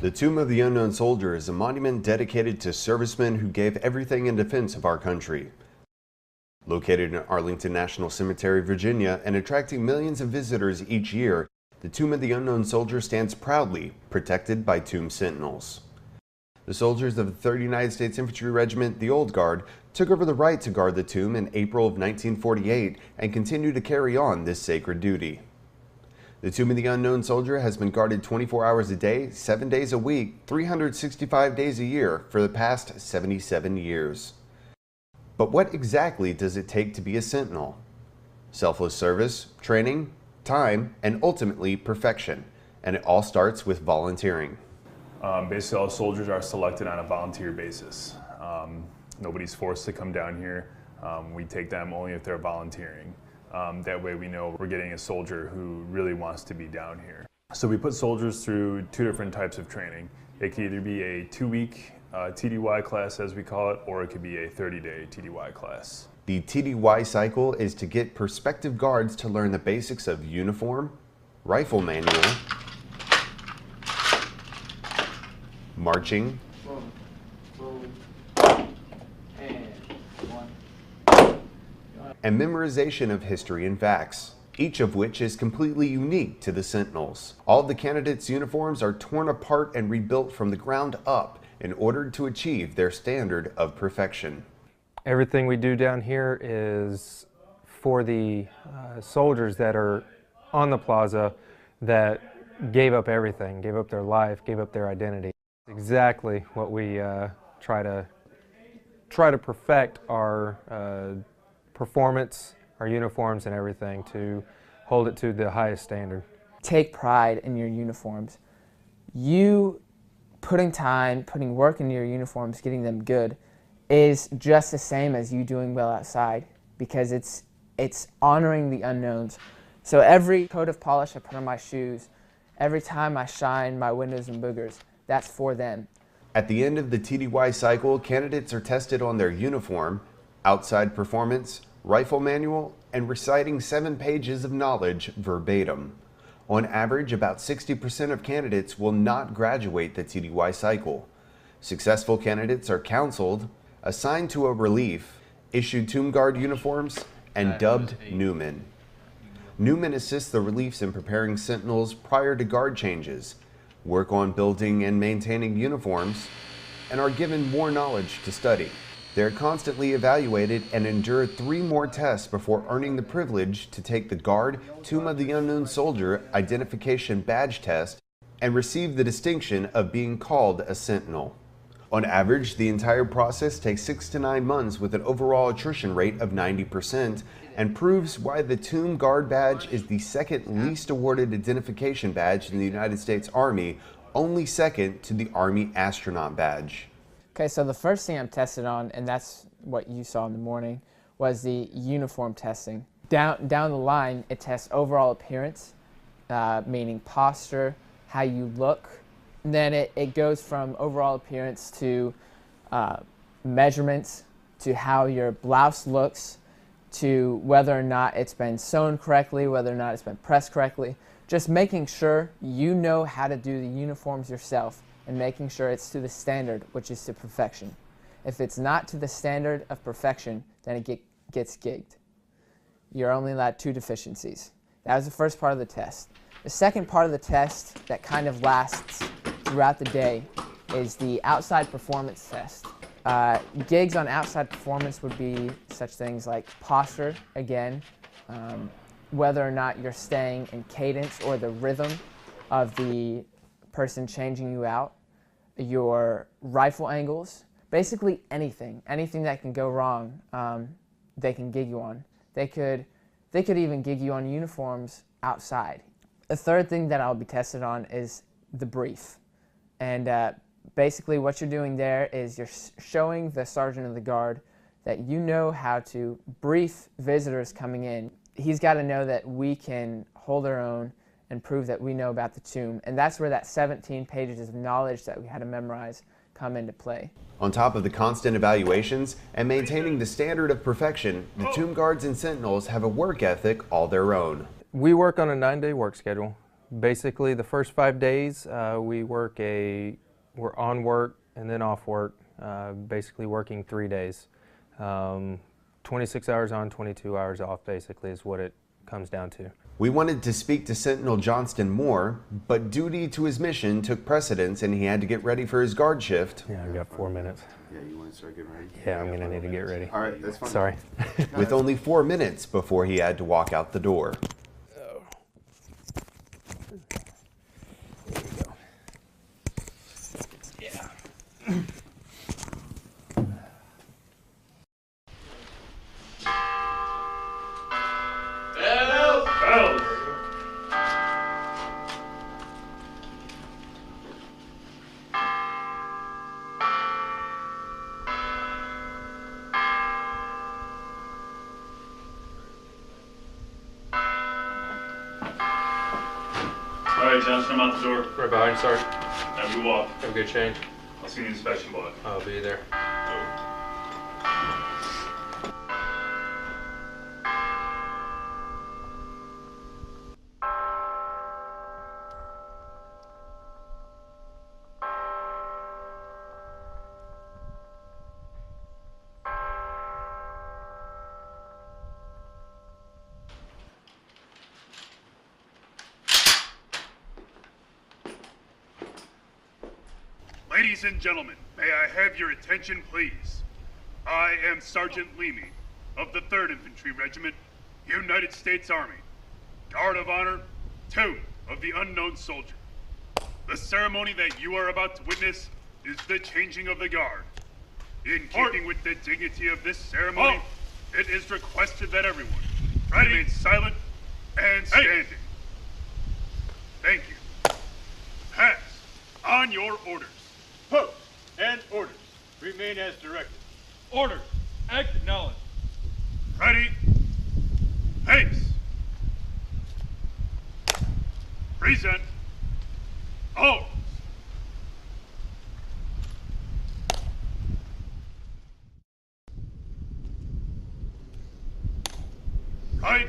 The Tomb of the Unknown Soldier is a monument dedicated to servicemen who gave everything in defense of our country. Located in Arlington National Cemetery, Virginia, and attracting millions of visitors each year, the Tomb of the Unknown Soldier stands proudly, protected by tomb sentinels. The soldiers of the 3rd United States Infantry Regiment, the Old Guard, took over the right to guard the tomb in April of 1948 and continue to carry on this sacred duty. The Tomb of the Unknown Soldier has been guarded 24 hours a day, 7 days a week, 365 days a year for the past 77 years. But what exactly does it take to be a sentinel? Selfless service, training, time, and ultimately perfection. And it all starts with volunteering. Basically, all soldiers are selected on a volunteer basis. Nobody's forced to come down here. We take them only if they're volunteering. That way we know we're getting a soldier who really wants to be down here. So we put soldiers through 2 different types of training. It could either be a 2-week TDY class, as we call it, or it could be a 30-day TDY class. The TDY cycle is to get prospective guards to learn the basics of uniform, rifle manual, marching, and memorization of history and facts, each of which is completely unique to the Sentinels. All of the candidates' uniforms are torn apart and rebuilt from the ground up in order to achieve their standard of perfection. Everything we do down here is for the soldiers that are on the plaza that gave up everything, gave up their life, gave up their identity. Exactly what we try to perfect our performance, our uniforms and everything, to hold it to the highest standard. Take pride in your uniforms. You putting time, putting work into your uniforms, getting them good, is just the same as you doing well outside, because it's honoring the unknowns. So every coat of polish I put on my shoes, every time I shine my windows and boogers, that's for them. At the end of the TDY cycle, candidates are tested on their uniform, outside performance, rifle manual, and reciting 7 pages of knowledge verbatim. On average, about 60% of candidates will not graduate the TDY cycle. Successful candidates are counseled, assigned to a relief, issued Tomb Guard uniforms, and dubbed Newmen. Newmen assist the reliefs in preparing sentinels prior to guard changes, work on building and maintaining uniforms, and are given more knowledge to study. They are constantly evaluated and endure 3 more tests before earning the privilege to take the Guard Tomb of the Unknown Soldier Identification Badge Test and receive the distinction of being called a Sentinel. On average, the entire process takes 6 to 9 months with an overall attrition rate of 90% and proves why the Tomb Guard Badge is the 2nd least awarded identification badge in the United States Army, only second to the Army Astronaut Badge. Okay, so the first thing I'm tested on, and that's what you saw in the morning, was the uniform testing. Down the line, it tests overall appearance, meaning posture, how you look. And then it goes from overall appearance to measurements, to how your blouse looks, to whether or not it's been sewn correctly, whether or not it's been pressed correctly. Just making sure you know how to do the uniforms yourself, and making sure it's to the standard, which is to perfection. If it's not to the standard of perfection, then it gets gigged. You're only allowed 2 deficiencies. That was the first part of the test. The second part of the test that kind of lasts throughout the day is the outside performance test. Gigs on outside performance would be such things like posture, again, whether or not you're staying in cadence or the rhythm of the person changing you out, your rifle angles, basically anything that can go wrong, they can gig you on. They could even gig you on uniforms outside. The third thing that I'll be tested on is the brief. And basically what you're doing there is you're showing the Sergeant of the Guard that you know how to brief visitors coming in. He's got to know that we can hold our own and prove that we know about the tomb. And that's where that 17 pages of knowledge that we had to memorize come into play. On top of the constant evaluations and maintaining the standard of perfection, the Tomb Guards and Sentinels have a work ethic all their own. We work on a 9-day work schedule. Basically, the first 5 days we're on work and then off work, basically working 3 days. 26 hours on, 22 hours off, basically, is what it comes down to. We wanted to speak to Sentinel Johnston more, but duty to his mission took precedence and he had to get ready for his guard shift. Yeah, I've got 4 minutes. Yeah, you want to start getting ready? Yeah, I'm gonna need to get ready. All right, that's fine. Sorry. With only 4 minutes before he had to walk out the door. All right, Johnson, I'm out the door. Right behind, sorry. Have you walk. Have a good change. I'll see you in the inspection block. I'll be there. Ladies and gentlemen, may I have your attention, please? I am Sergeant Leamy of the 3rd Infantry Regiment, United States Army. Guard of Honor, 2 of the Unknown Soldier. The ceremony that you are about to witness is the changing of the guard. In keeping with the dignity of this ceremony, it is requested that everyone remain silent and standing. Thank you. Pass on your orders. Post and orders remain as directed. Orders acknowledged. Ready? Pace. Present. Out. Right.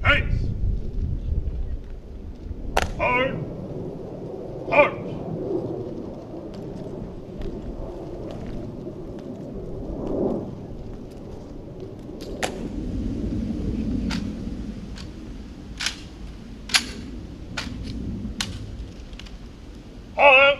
Pace. Hard. March. All out.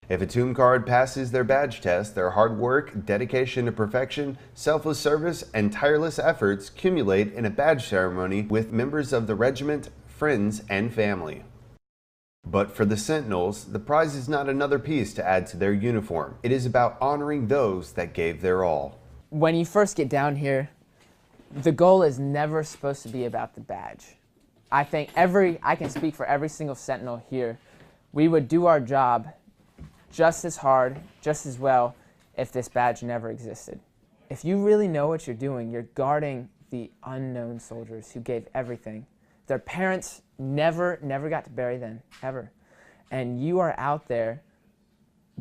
If a Tomb Guard passes their badge test, their hard work, dedication to perfection, selfless service, and tireless efforts accumulate in a badge ceremony with members of the regiment, friends, and family. But for the Sentinels, the prize is not another piece to add to their uniform. It is about honoring those that gave their all. When you first get down here, the goal is never supposed to be about the badge. I think I can speak for every single Sentinel here. We would do our job just as hard, just as well, if this badge never existed. If you really know what you're doing, you're guarding the unknown soldiers who gave everything. Their parents never got to bury them, ever. And you are out there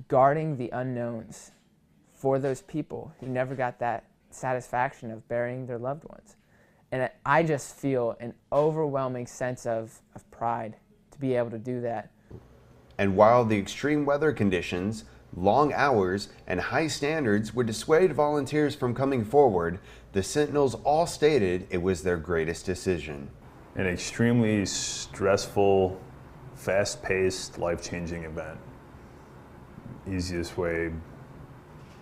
guarding the unknowns for those people who never got that satisfaction of burying their loved ones. And I just feel an overwhelming sense of pride to be able to do that. And while the extreme weather conditions, long hours, and high standards would dissuade volunteers from coming forward, the Sentinels all stated it was their greatest decision. An extremely stressful, fast-paced, life-changing event. Easiest way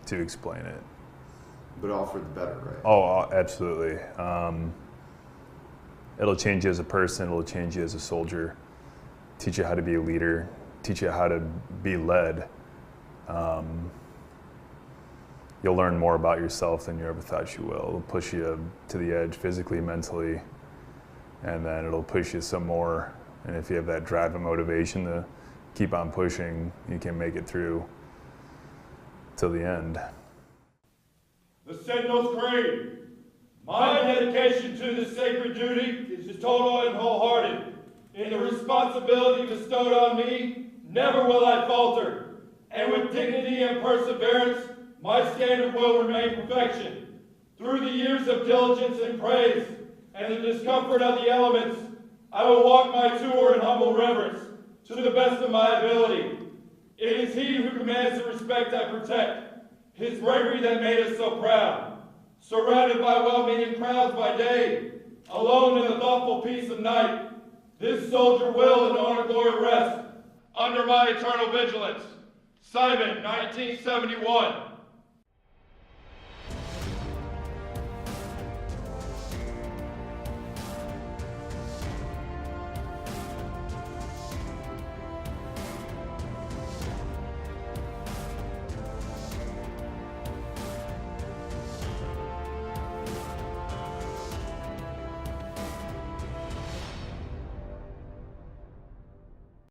to explain it. But all for the better, right? Oh, absolutely. It'll change you as a person, it'll change you as a soldier, teach you how to be a leader, teach you how to be led. You'll learn more about yourself than you ever thought you will. It'll push you to the edge physically, mentally, and then it'll push you some more. And if you have that drive and motivation to keep on pushing, you can make it through till the end. The Sentinel's creed. My dedication to this sacred duty is total and wholehearted. In the responsibility bestowed on me, never will I falter. And with dignity and perseverance, my standard will remain perfection. Through the years of diligence and praise, and the discomfort of the elements, I will walk my tour in humble reverence, to the best of my ability. It is he who commands the respect I protect, his bravery that made us so proud. Surrounded by well-meaning crowds by day, alone in the thoughtful peace of night, this soldier will in honor glory rest, under my eternal vigilance. Simon, 1971.